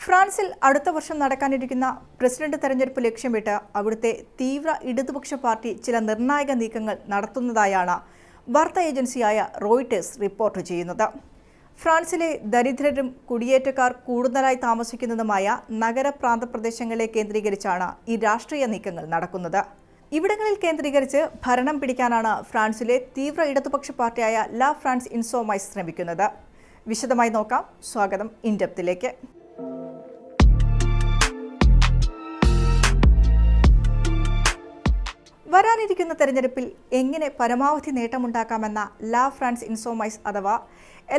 ഫ്രാൻസിൽ അടുത്ത വർഷം നടക്കാനിരിക്കുന്ന പ്രസിഡന്റ് തെരഞ്ഞെടുപ്പ് ലക്ഷ്യമിട്ട് അവിടുത്തെ തീവ്ര ഇടതുപക്ഷ പാർട്ടി ചില നിർണായക നീക്കങ്ങൾ നടത്തുന്നതായാണ് വാർത്താ ഏജൻസിയായ റോയിട്ടേഴ്സ് റിപ്പോർട്ട് ചെയ്യുന്നത്. ഫ്രാൻസിലെ ദരിദ്രരും കുടിയേറ്റക്കാർ കൂടുതലായി താമസിക്കുന്നതുമായ നഗരപ്രാന്ത പ്രദേശങ്ങളെ കേന്ദ്രീകരിച്ചാണ് ഈ രാഷ്ട്രീയ നീക്കങ്ങൾ നടക്കുന്നത്. ഇവിടങ്ങളിൽ കേന്ദ്രീകരിച്ച് ഭരണം പിടിക്കാനാണ് ഫ്രാൻസിലെ തീവ്ര ഇടതുപക്ഷ പാർട്ടിയായ ലാ ഫ്രാൻസ് ഇൻസോമൈസ് ശ്രമിക്കുന്നത്. വിശദമായി നോക്കാം. സ്വാഗതം ഇൻഡെപ്തിലേക്ക്. വരാനിരിക്കുന്ന തെരഞ്ഞെടുപ്പിൽ എങ്ങനെ പരമാവധി നേട്ടമുണ്ടാക്കാമെന്ന ലാ ഫ്രാൻസ് ഇൻസോമൈസ് അഥവാ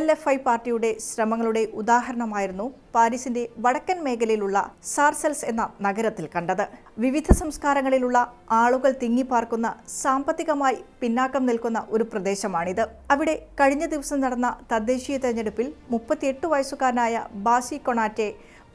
LFI പാർട്ടിയുടെ ശ്രമങ്ങളുടെ ഉദാഹരണമായിരുന്നു പാരീസിന്റെ വടക്കൻ മേഖലയിലുള്ള സാർസെൽസ് എന്ന നഗരത്തിൽ കണ്ടത്. വിവിധ സംസ്കാരങ്ങളിലുള്ള ആളുകൾ തിങ്ങിപ്പാർക്കുന്ന, സാമ്പത്തികമായി പിന്നാക്കം നിൽക്കുന്ന ഒരു പ്രദേശമാണിത്. അവിടെ കഴിഞ്ഞ ദിവസം നടന്ന തദ്ദേശീയ തെരഞ്ഞെടുപ്പിൽ 38 വയസ്സുകാരനായ ബാസി കൊണാറ്റെ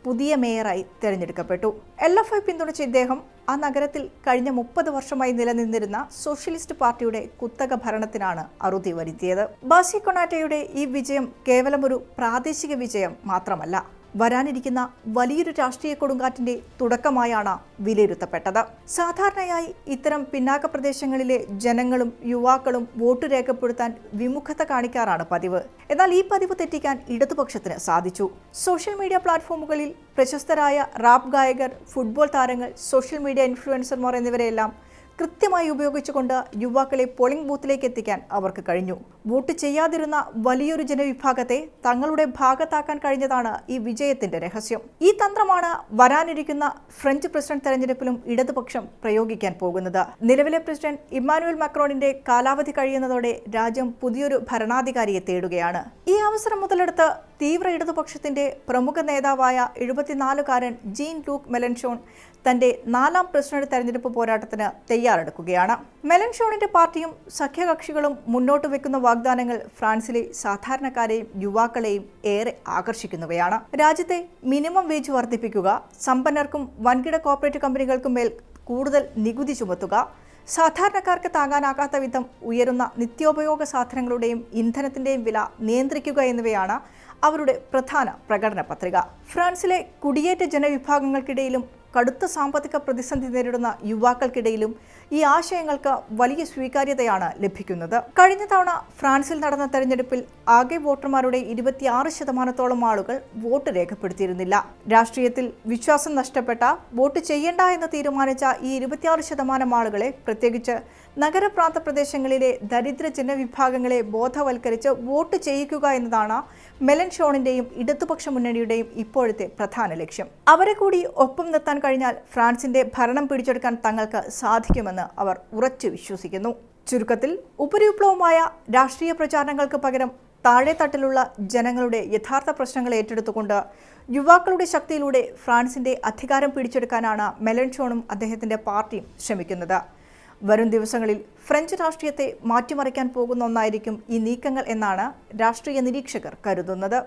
പുതിയ മേയറായി തെരഞ്ഞെടുക്കപ്പെട്ടു. LFI പിന്തുണച്ച ഇദ്ദേഹം ആ നഗരത്തിൽ കഴിഞ്ഞ 30 വർഷമായി നിലനിന്നിരുന്ന സോഷ്യലിസ്റ്റ് പാർട്ടിയുടെ കുത്തക ഭരണത്തിനാണ് അറുതി വരുത്തിയത്. ബാസി കൊണാറ്റെയുടെ ഈ വിജയം കേവലം ഒരു പ്രാദേശിക വിജയം മാത്രമല്ല, വരാനിരിക്കുന്ന വലിയൊരു രാഷ്ട്രീയ കൊടുങ്കാറ്റിന്റെ തുടക്കമായാണ് വിലയിരുത്തപ്പെട്ടത്. സാധാരണയായി ഇത്തരം പിന്നാക്ക പ്രദേശങ്ങളിലെ ജനങ്ങളും യുവാക്കളും വോട്ട് രേഖപ്പെടുത്താൻ വിമുഖത കാണിക്കാറാണ് പതിവ്. എന്നാൽ ഈ പതിവ് തെറ്റിക്കാൻ ഇടതുപക്ഷത്തിന് സാധിച്ചു. സോഷ്യൽ മീഡിയ പ്ലാറ്റ്ഫോമുകളിൽ പ്രശസ്തരായ റാപ്പ് ഗായകർ, ഫുട്ബോൾ താരങ്ങൾ, സോഷ്യൽ മീഡിയ ഇൻഫ്ലുവൻസർമാർ എന്നിവരെല്ലാം കൃത്യമായി ഉപയോഗിച്ചുകൊണ്ട് യുവാക്കളെ പോളിംഗ് ബൂത്തിലേക്ക് എത്തിക്കാൻ അവർക്ക് കഴിഞ്ഞു. വോട്ട് ചെയ്യാതിരുന്ന വലിയൊരു ജനവിഭാഗത്തെ തങ്ങളുടെ ഭാഗത്താക്കാൻ കഴിഞ്ഞതാണ് ഈ വിജയത്തിന്റെ രഹസ്യം. ഈ തന്ത്രമാണ് വരാനിരിക്കുന്ന ഫ്രഞ്ച് പ്രസിഡന്റ് തെരഞ്ഞെടുപ്പിലും ഇടതുപക്ഷം പ്രയോഗിക്കാൻ പോകുന്നത്. നിലവിലെ പ്രസിഡന്റ് ഇമ്മാനുവൽ മാക്രോണിന്റെ കാലാവധി കഴിയുന്നതോടെ രാജ്യം പുതിയൊരു ഭരണാധികാരിയെ തേടുകയാണ്. ഈ അവസരം മുതലെടുത്ത് തീവ്ര ഇടതുപക്ഷത്തിന്റെ പ്രമുഖ നേതാവായ 74-കാരൻ ജീൻ ലൂക്ക് മെലൻഷോൺ തന്റെ 4ാം പ്രസിഡന്റ് തെരഞ്ഞെടുപ്പ് പോരാട്ടത്തിന് തയ്യാറെടുക്കുകയാണ്. മെലൻഷോണിന്റെ പാർട്ടിയും സഖ്യകക്ഷികളും മുന്നോട്ട് വെക്കുന്ന വാഗ്ദാനങ്ങൾ ഫ്രാൻസിലെ സാധാരണക്കാരെയും യുവാക്കളെയും ഏറെ ആകർഷിക്കുന്നവയാണ്. രാജ്യത്തെ മിനിമം വേജ് വർദ്ധിപ്പിക്കുക, സമ്പന്നർക്കും വൻകിട കോർപ്പറേറ്റ് കമ്പനികൾക്കും മേൽ കൂടുതൽ നികുതി ചുമത്തുക, സാധാരണക്കാർക്ക് താങ്ങാനാകാത്ത വിധം ഉയരുന്ന നിത്യോപയോഗ സാധനങ്ങളുടെയും ഇന്ധനത്തിന്റെയും വില നിയന്ത്രിക്കുക എന്നിവയാണ് അവരുടെ പ്രധാന പ്രകടന പത്രിക. ഫ്രാൻസിലെ കുടിയേറ്റ ജനവിഭാഗങ്ങൾക്കിടയിലും കടുത്ത സാമ്പത്തിക പ്രതിസന്ധി നേരിടുന്ന യുവാക്കൾക്കിടയിലും ഈ ആശയങ്ങൾക്ക് വലിയ സ്വീകാര്യതയാണ് ലഭിക്കുന്നത്. കഴിഞ്ഞ തവണ ഫ്രാൻസിൽ നടന്ന തെരഞ്ഞെടുപ്പിൽ ആകെ വോട്ടർമാരുടെ 26% ആളുകൾ വോട്ട് രേഖപ്പെടുത്തിയിരുന്നില്ല. രാഷ്ട്രീയത്തിൽ വിശ്വാസം നഷ്ടപ്പെട്ട, വോട്ട് ചെയ്യേണ്ട എന്ന് തീരുമാനിച്ച ഈ 26% ആളുകളെ, പ്രത്യേകിച്ച് നഗരപ്രാന്ത പ്രദേശങ്ങളിലെ ദരിദ്ര ജനവിഭാഗങ്ങളെ ബോധവൽക്കരിച്ച് വോട്ട് ചെയ്യിക്കുക എന്നതാണ് മെലൻഷോണിന്റെയും ഇടതുപക്ഷ മുന്നണിയുടെയും ഇപ്പോഴത്തെ പ്രധാന ലക്ഷ്യം. അവരെ കൂടി ഒപ്പം നിർത്താൻ കഴിഞ്ഞാൽ ഫ്രാൻസിന്റെ ഭരണം പിടിച്ചെടുക്കാൻ തങ്ങൾക്ക് സാധിക്കുമെന്ന് അവർ ഉറച്ചു വിശ്വസിക്കുന്നു. ചുരുക്കത്തിൽ, ഉപരിവിപ്ലവമായ രാഷ്ട്രീയ പ്രചാരണങ്ങൾക്ക് പകരം താഴെത്തട്ടിലുള്ള ജനങ്ങളുടെ യഥാർത്ഥ പ്രശ്നങ്ങൾ ഏറ്റെടുത്തുകൊണ്ട് യുവാക്കളുടെ ശക്തിയിലൂടെ ഫ്രാൻസിന്റെ അധികാരം പിടിച്ചെടുക്കാനാണ് മെലൻഷോണും അദ്ദേഹത്തിന്റെ പാർട്ടിയും ശ്രമിക്കുന്നത്. വരും ദിവസങ്ങളിൽ ഫ്രഞ്ച് രാഷ്ട്രീയത്തെ മാറ്റിമറിക്കാൻ പോകുന്ന ഒന്നായിരിക്കും ഈ നീക്കങ്ങൾ എന്നാണ് രാഷ്ട്രീയ നിരീക്ഷകർ കരുതുന്നത്.